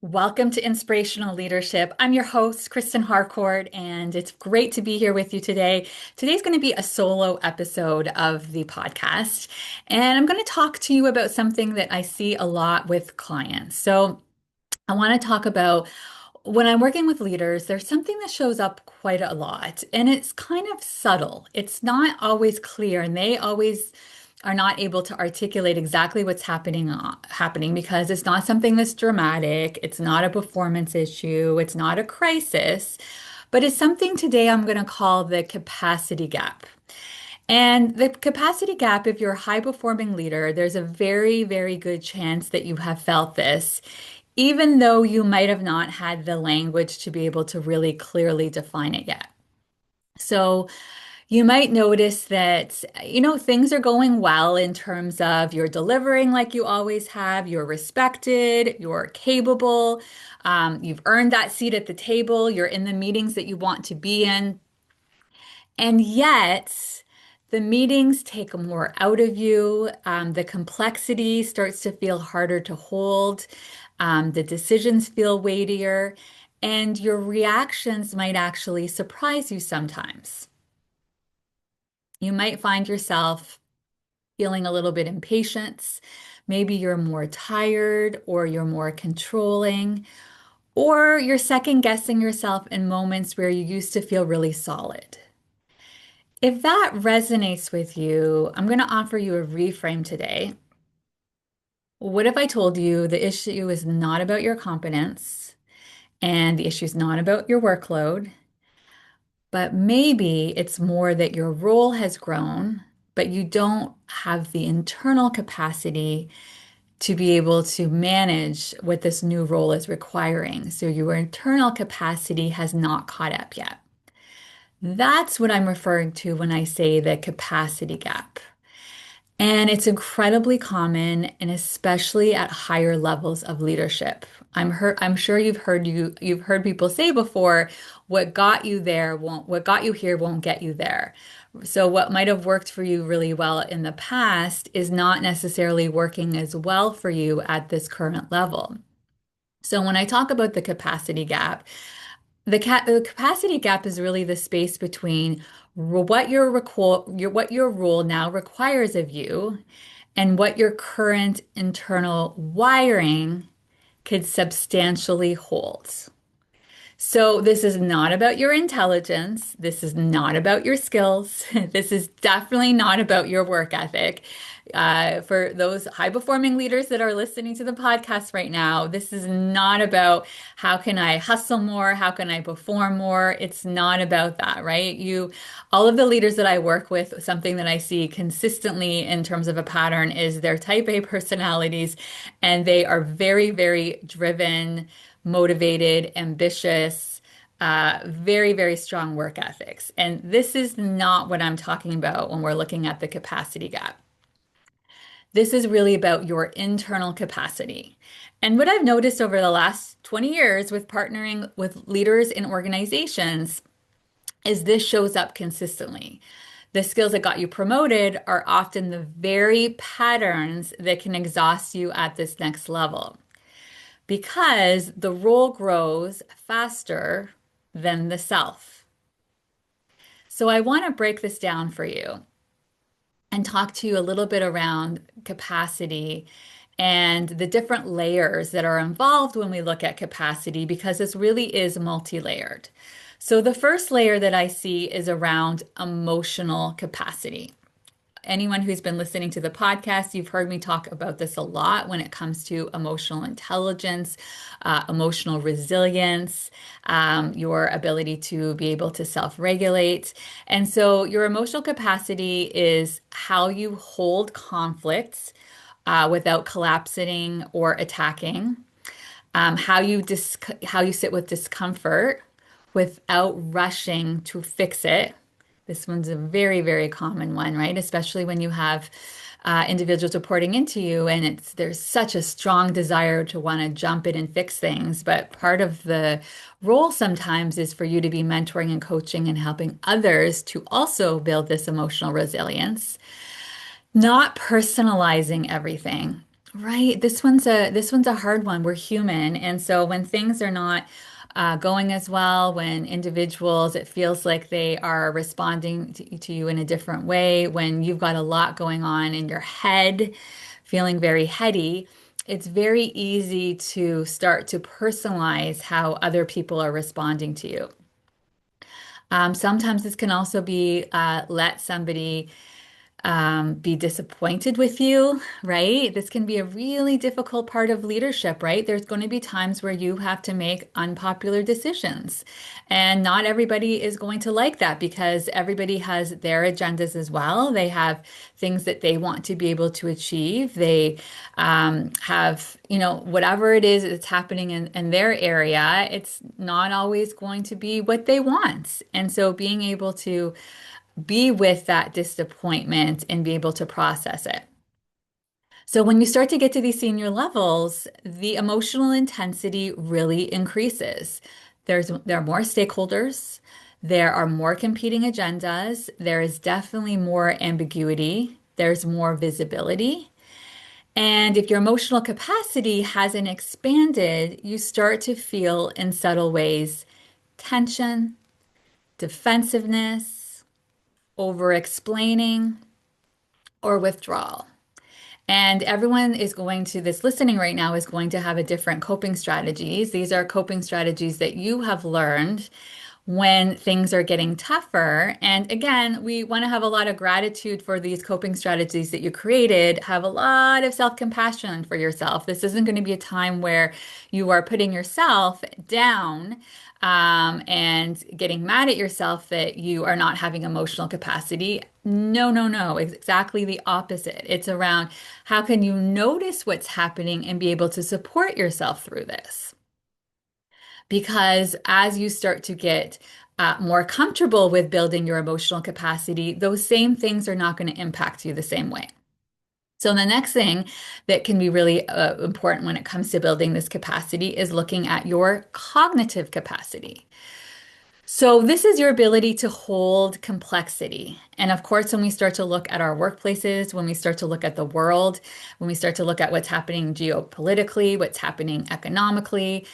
Welcome to Inspirational Leadership. I'm your host, Kristen Harcourt, and it's great to be here with you today. Today's going to be a solo episode of the podcast, and I'm going to talk to you about something that I see a lot with clients. So, I want to talk about when I'm working with leaders, there's something that shows up quite a lot, and it's kind of subtle. It's not always clear, and they always are not able to articulate exactly what's happening because it's not something that's dramatic. It's not a performance issue. It's not a crisis, but it's something today I'm going to call the capacity gap. And the capacity gap, if you're a high performing leader, there's a very, very good chance that you have felt this, even though you might have not had the language to be able to really clearly define it yet. So you might notice that, things are going well in terms of you're delivering like you always have, you're respected, you're capable, you've earned that seat at the table, you're in the meetings that you want to be in. And yet, the meetings take more out of you. The complexity starts to feel harder to hold. The decisions feel weightier, and your reactions might actually surprise you sometimes. You might find yourself feeling a little bit impatient. Maybe you're more tired, or you're more controlling, or you're second guessing yourself in moments where you used to feel really solid. If that resonates with you, I'm going to offer you a reframe today. What if I told you the issue is not about your competence and the issue is not about your workload, but maybe it's more that your role has grown, but you don't have the internal capacity to be able to manage what this new role is requiring. So your internal capacity has not caught up yet. That's what I'm referring to when I say the capacity gap. And it's incredibly common, and especially at higher levels of leadership. I'm sure you've heard people say before, what got you here won't get you there. So what might have worked for you really well in the past is not necessarily working as well for you at this current level. So when I talk about the capacity gap, the capacity gap is really the space between what your role now requires of you and what your current internal wiring could substantially hold. So, this is not about your intelligence. This is not about your skills. This is definitely not about your work ethic. For those high performing leaders that are listening to the podcast right now, this is not about how can I hustle more? How can I perform more? It's not about that, right? All of the leaders that I work with, something that I see consistently in terms of a pattern is their type A personalities, and they are very, very driven, motivated, ambitious, very, very strong work ethics. And this is not what I'm talking about when we're looking at the capacity gap. This is really about your internal capacity. And what I've noticed over the last 20 years with partnering with leaders in organizations is this shows up consistently. The skills that got you promoted are often the very patterns that can exhaust you at this next level, because the role grows faster than the self. So I want to break this down for you and talk to you a little bit around capacity and the different layers that are involved when we look at capacity, because this really is multi-layered. So the first layer that I see is around emotional capacity. Anyone who's been listening to the podcast, you've heard me talk about this a lot when it comes to emotional intelligence, emotional resilience, your ability to be able to self-regulate. And so your emotional capacity is how you hold conflicts without collapsing or attacking, how you sit with discomfort without rushing to fix it. This one's a very, very common one, right? Especially when you have individuals reporting into you, and there's such a strong desire to want to jump in and fix things. But part of the role sometimes is for you to be mentoring and coaching and helping others to also build this emotional resilience, not personalizing everything. Right. This one's a hard one. We're human, and so when things are not going as well, when individuals it feels like they are responding to you in a different way, when you've got a lot going on in your head, feeling very heady, it's very easy to start to personalize how other people are responding to you. Sometimes this can also be let somebody be disappointed with you, right? This can be a really difficult part of leadership, right? There's going to be times where you have to make unpopular decisions. And not everybody is going to like that because everybody has their agendas as well. They have things that they want to be able to achieve. They have, whatever it is that's happening in their area, it's not always going to be what they want. And so being able to be with that disappointment and be able to process it. So when you start to get to these senior levels, the emotional intensity really increases. There are more stakeholders, there are more competing agendas, there is definitely more ambiguity, there's more visibility. And if your emotional capacity hasn't expanded, you start to feel in subtle ways tension, defensiveness, over explaining, or withdrawal. And everyone is going to, this listening right now is going to have a different coping strategies. These are coping strategies that you have learned when things are getting tougher. And again, we want to have a lot of gratitude for these coping strategies that you created. Have a lot of self-compassion for yourself. This isn't going to be a time where you are putting yourself down and getting mad at yourself that you are not having emotional capacity. No, no, no. Exactly the opposite. It's around how can you notice what's happening and be able to support yourself through this? Because as you start to get more comfortable with building your emotional capacity, those same things are not going to impact you the same way. So, the next thing that can be really important when it comes to building this capacity is looking at your cognitive capacity. So, this is your ability to hold complexity. And of course, when we start to look at our workplaces, when we start to look at the world, when we start to look at what's happening geopolitically, what's happening economically,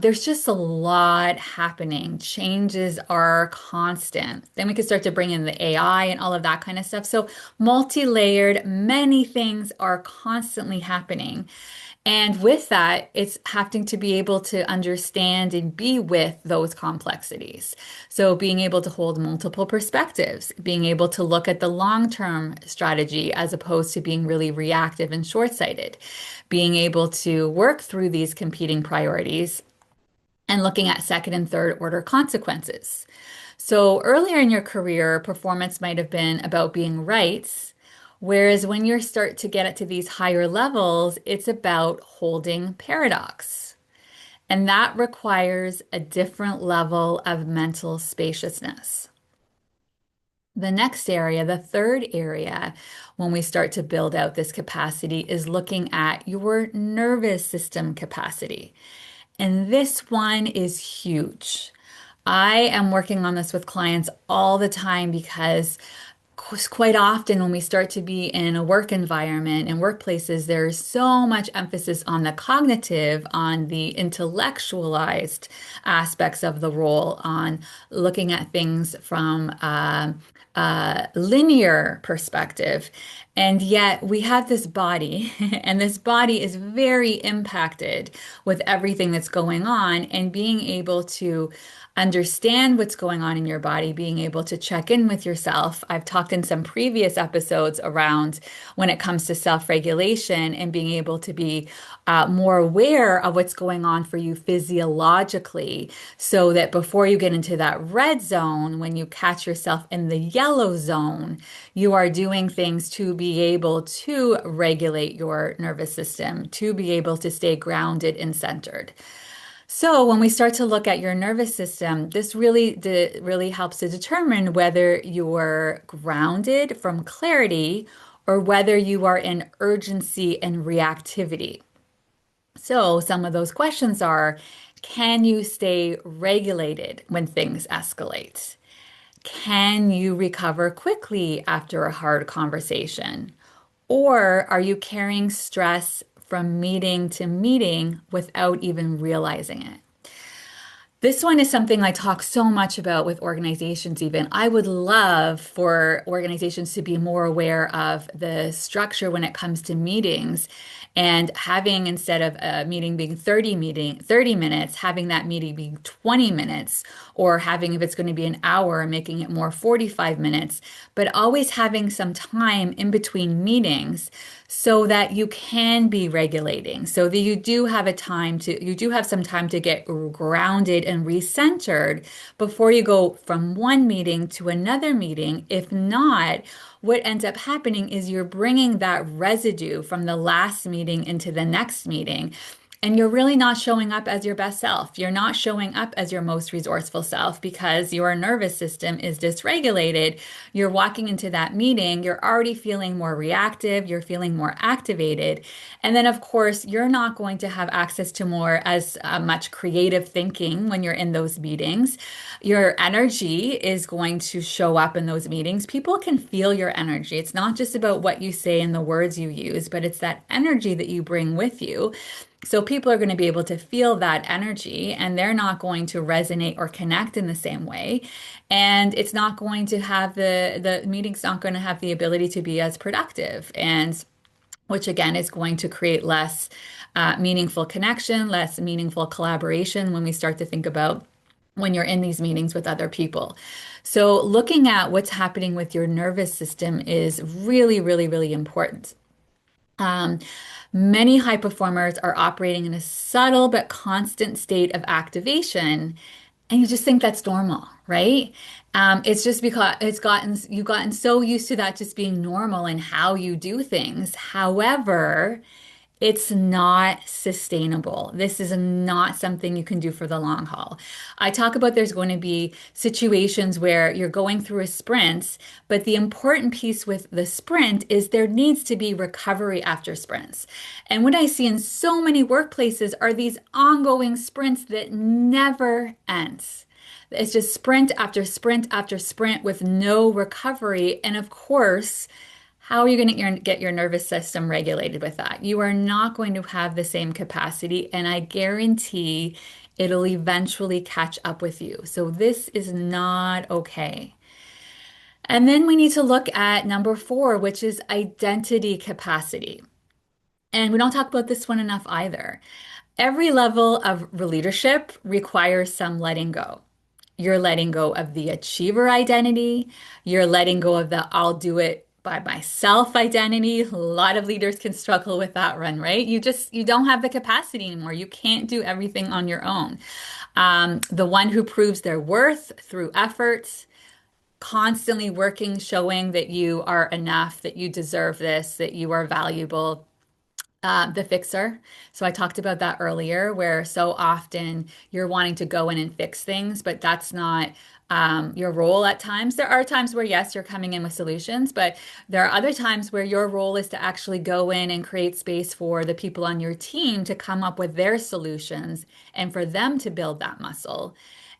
there's just a lot happening. Changes are constant. Then we can start to bring in the AI and all of that kind of stuff. So, multi layered, many things are constantly happening. And with that, it's having to be able to understand and be with those complexities. So, being able to hold multiple perspectives, being able to look at the long-term strategy as opposed to being really reactive and short-sighted, being able to work through these competing priorities and looking at second and third order consequences. So, earlier in your career, performance might have been about being right. Whereas when you start to get it to these higher levels, it's about holding paradox. And that requires a different level of mental spaciousness. The next area, the third area, when we start to build out this capacity, is looking at your nervous system capacity. And this one is huge. I am working on this with clients all the time because quite often when we start to be in a work environment and workplaces, there's so much emphasis on the cognitive, on the intellectualized aspects of the role, on looking at things from a linear perspective. And yet we have this body, and this body is very impacted with everything that's going on, and being able to understand what's going on in your body, being able to check in with yourself. I've talked in some previous episodes around when it comes to self-regulation and being able to be more aware of what's going on for you physiologically, so that before you get into that red zone, when you catch yourself in the yellow zone, you are doing things to be able to regulate your nervous system, to be able to stay grounded and centered. So when we start to look at your nervous system, this really helps to determine whether you're grounded from clarity or whether you are in urgency and reactivity. So some of those questions are, can you stay regulated when things escalate? Can you recover quickly after a hard conversation? Or are you carrying stress from meeting to meeting without even realizing it. This one is something I talk so much about with organizations, even. I would love for organizations to be more aware of the structure when it comes to meetings and having, instead of a meeting being 30 minutes, having that meeting be 20 minutes, or having, if it's going to be an hour, making it more 45 minutes, but always having some time in between meetings so that you can be regulating, so that you do have some time to get grounded and recentered before you go from one meeting to another meeting. If not, what ends up happening is you're bringing that residue from the last meeting into the next meeting. And you're really not showing up as your best self. You're not showing up as your most resourceful self because your nervous system is dysregulated. You're walking into that meeting, you're already feeling more reactive, you're feeling more activated. And then, of course, you're not going to have access to more as much creative thinking when you're in those meetings. Your energy is going to show up in those meetings. People can feel your energy. It's not just about what you say and the words you use, but it's that energy that you bring with you. So people are going to be able to feel that energy and they're not going to resonate or connect in the same way. And it's not going to have the meeting's not going to have the ability to be as productive, and which again is going to create less meaningful connection, less meaningful collaboration when we start to think about when you're in these meetings with other people. So looking at what's happening with your nervous system is really, really, really important. Um, Many high performers are operating in a subtle but constant state of activation, and you just think that's normal, right? It's just because you've gotten so used to that just being normal and how you do things. However, it's not sustainable. This is not something you can do for the long haul. I talk about there's going to be situations where you're going through a sprint, but the important piece with the sprint is there needs to be recovery after sprints. And what I see in so many workplaces are these ongoing sprints that never ends. It's just sprint after sprint after sprint with no recovery. And of course, how are you going to get your nervous system regulated with that? You are not going to have the same capacity, and I guarantee it'll eventually catch up with you. So this is not okay. And then we need to look at number four, which is identity capacity. And we don't talk about this one enough either. Every level of leadership requires some letting go. You're letting go of the achiever identity. You're letting go of the I'll do it by myself identity. A lot of leaders can struggle with that one, right? You don't have the capacity anymore. You can't do everything on your own. The one who proves their worth through efforts, constantly working, showing that you are enough, that you deserve this, that you are valuable, the fixer. So I talked about that earlier, where so often you're wanting to go in and fix things, but that's not your role at times. There are times where, yes, you're coming in with solutions, but there are other times where your role is to actually go in and create space for the people on your team to come up with their solutions and for them to build that muscle,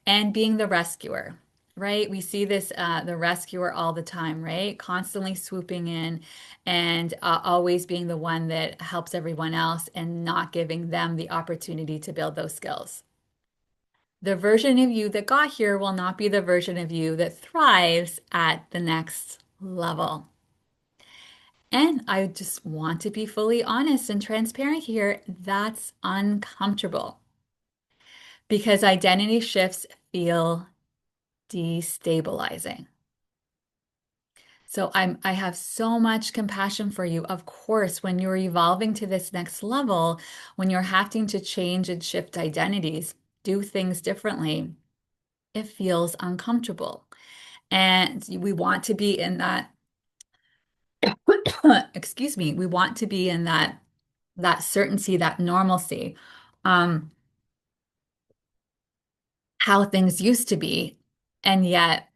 and being the rescuer. Right? We see this, the rescuer all the time, right? Constantly swooping in and always being the one that helps everyone else and not giving them the opportunity to build those skills. The version of you that got here will not be the version of you that thrives at the next level. And I just want to be fully honest and transparent here. That's uncomfortable because identity shifts feel destabilizing. So I have so much compassion for you. Of course, when you're evolving to this next level, when you're having to change and shift identities, do things differently, it feels uncomfortable. And we want to be in that, excuse me, we want to be in that certainty, that normalcy, um, how things used to be. And yet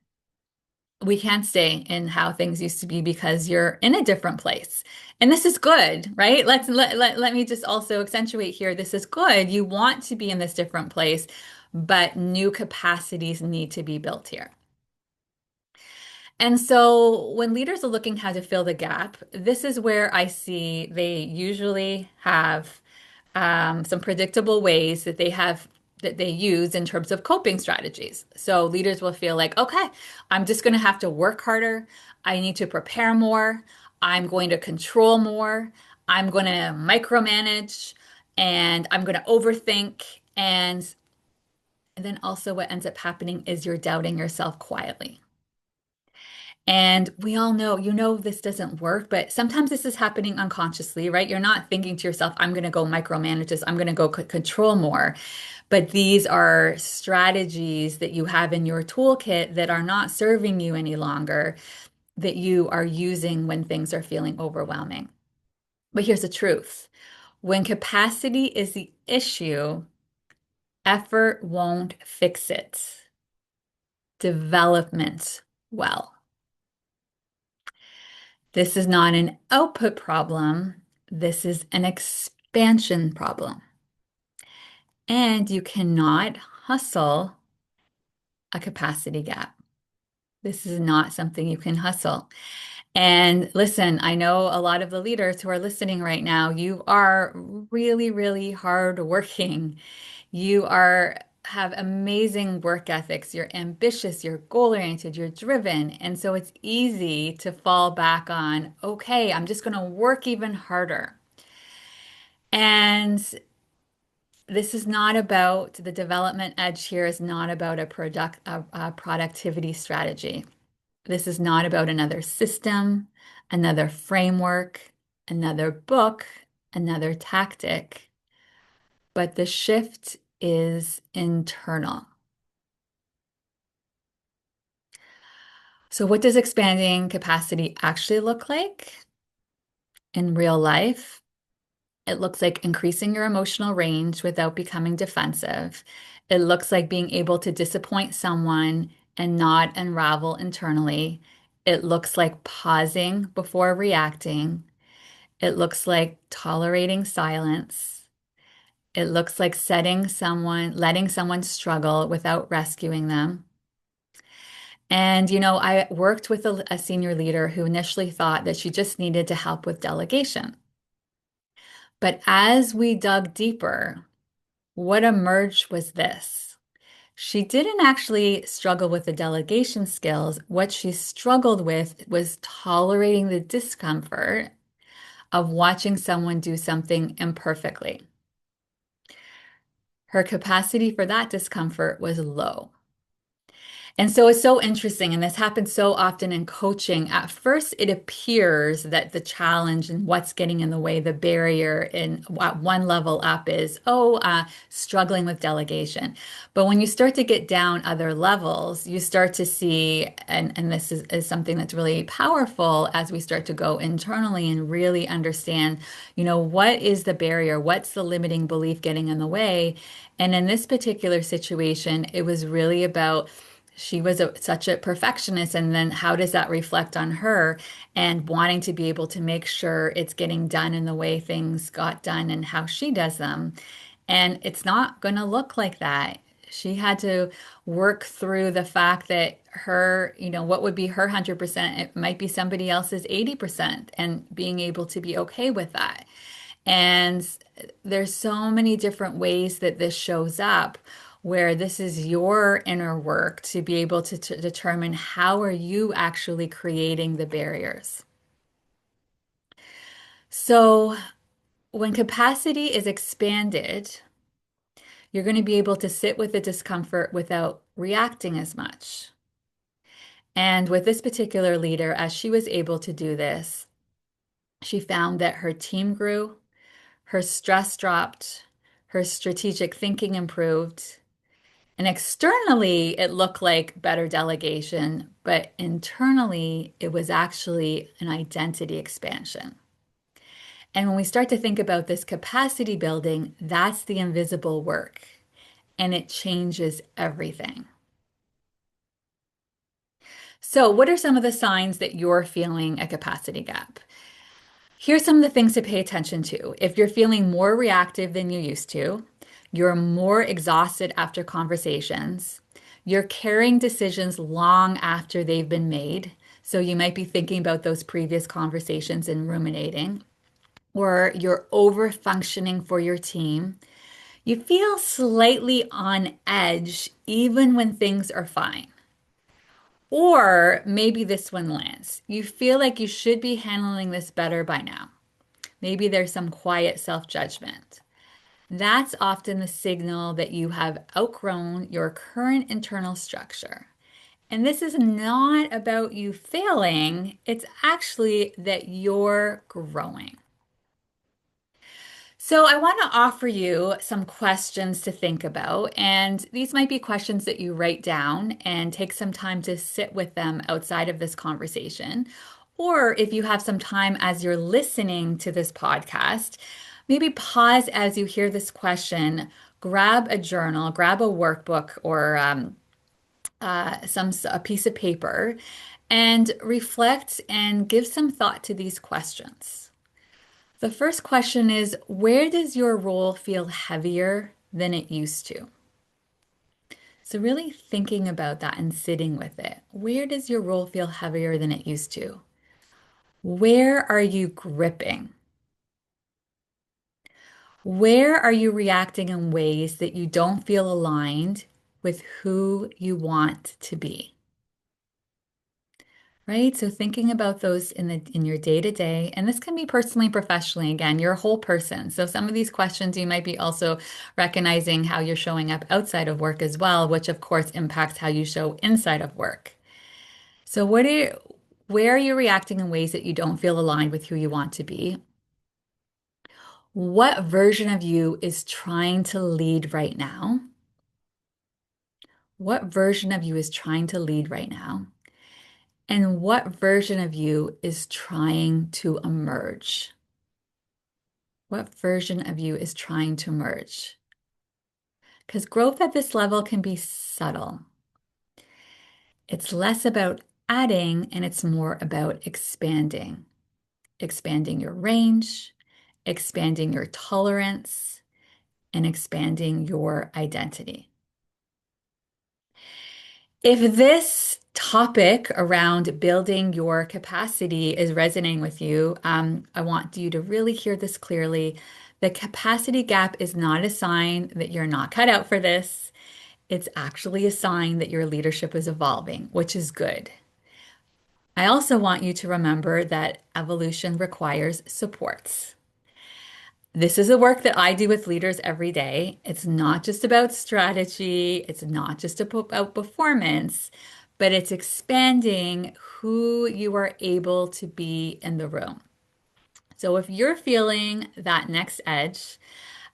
we can't stay in how things used to be because you're in a different place. And this is good, right? Let me just also accentuate here. This is good. You want to be in this different place, but new capacities need to be built here. And so when leaders are looking how to fill the gap, this is where I see they usually have some predictable ways that they use in terms of coping strategies. So leaders will feel like, okay, I'm just going to have to work harder. I need to prepare more. I'm going to control more. I'm going to micromanage and I'm going to overthink. And then also what ends up happening is you're doubting yourself quietly. And we all know, this doesn't work, but sometimes this is happening unconsciously, right? You're not thinking to yourself, I'm going to go micromanage this, I'm going to go control more. But these are strategies that you have in your toolkit that are not serving you any longer, that you are using when things are feeling overwhelming. But here's the truth. When capacity is the issue, effort won't fix it. Development well. This is not an output problem. This is an expansion problem. And you cannot hustle a capacity gap. This is not something you can hustle. And listen, I know a lot of the leaders who are listening right now, you are really, really hardworking. You are have amazing work ethics. You're ambitious, you're goal-oriented, you're driven. And so it's easy to fall back on, okay, I'm just going to work even harder. And this is not about the development edge here is not about a productivity strategy. This is not about another system, another framework, another book, another tactic, but the shift is internal. So, what does expanding capacity actually look like in real life? It looks like increasing your emotional range without becoming defensive. It looks like being able to disappoint someone and not unravel internally. It looks like pausing before reacting. It looks like tolerating silence. It looks like letting someone struggle without rescuing them. And, I worked with a senior leader who initially thought that she just needed to help with delegation. But as we dug deeper, what emerged was this. She didn't actually struggle with the delegation skills. What she struggled with was tolerating the discomfort of watching someone do something imperfectly. Her capacity for that discomfort was low. And so it's so interesting, and this happens so often in coaching. At first, it appears that the challenge and what's getting in the way, the barrier in at one level up is, struggling with delegation. But when you start to get down other levels, you start to see, and this is something that's really powerful as we start to go internally and really understand, what is the barrier? What's the limiting belief getting in the way? And in this particular situation, it was really about she was such a perfectionist, and then how does that reflect on her and wanting to be able to make sure it's getting done in the way things got done and how she does them. And it's not going to look like that. She had to work through the fact that what would be her 100%, it might be somebody else's 80%, and being able to be okay with that. And there's so many different ways that this shows up where this is your inner work to be able to determine how are you actually creating the barriers. So when capacity is expanded, you're going to be able to sit with the discomfort without reacting as much. And with this particular leader, as she was able to do this, she found that her team grew, her stress dropped, her strategic thinking improved. And externally, it looked like better delegation, but internally, it was actually an identity expansion. And when we start to think about this capacity building, that's the invisible work, and it changes everything. So, what are some of the signs that you're feeling a capacity gap? Here's some of the things to pay attention to. If you're feeling more reactive than you used to, you're more exhausted after conversations, you're carrying decisions long after they've been made. So you might be thinking about those previous conversations and ruminating, or you're over functioning for your team. You feel slightly on edge even when things are fine. Or maybe this one lands. You feel like you should be handling this better by now. Maybe there's some quiet self-judgment. That's often the signal that you have outgrown your current internal structure. And this is not about you failing, it's actually that you're growing. So, I want to offer you some questions to think about. And these might be questions that you write down and take some time to sit with them outside of this conversation. Or if you have some time as you're listening to this podcast, maybe pause as you hear this question, grab a journal, grab a workbook or a piece of paper, and reflect and give some thought to these questions. The first question is, where does your role feel heavier than it used to? So, really thinking about that and sitting with it. Where does your role feel heavier than it used to? Where are you gripping? Where are you reacting in ways that you don't feel aligned with who you want to be? Right? So thinking about those in your day to day, and this can be personally, professionally, again, you're a whole person. So some of these questions you might be also recognizing how you're showing up outside of work as well, which of course impacts how you show inside of work. So where are you reacting in ways that you don't feel aligned with who you want to be? What version of you is trying to lead right now? What version of you is trying to lead right now? And what version of you is trying to emerge? What version of you is trying to emerge? Because growth at this level can be subtle. It's less about adding and it's more about expanding. Expanding your range, expanding your tolerance, and expanding your identity. If this topic around building your capacity is resonating with you, I want you to really hear this clearly. The capacity gap is not a sign that you're not cut out for this. It's actually a sign that your leadership is evolving, which is good. I also want you to remember that evolution requires supports. This is the work that I do with leaders every day. It's not just about strategy, it's not just about performance, but it's expanding who you are able to be in the room. So if you're feeling that next edge,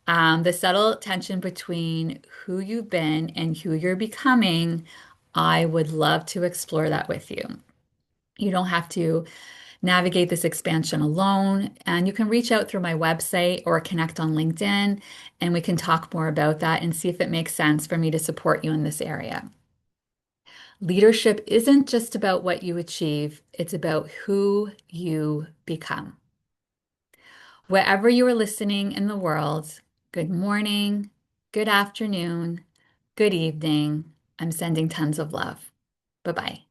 the subtle tension between who you've been and who you're becoming, I would love to explore that with you. You don't have to navigate this expansion alone. And you can reach out through my website or connect on LinkedIn, and we can talk more about that and see if it makes sense for me to support you in this area. Leadership isn't just about what you achieve, it's about who you become. Wherever you are listening in the world, good morning, good afternoon, good evening. I'm sending tons of love. Bye bye.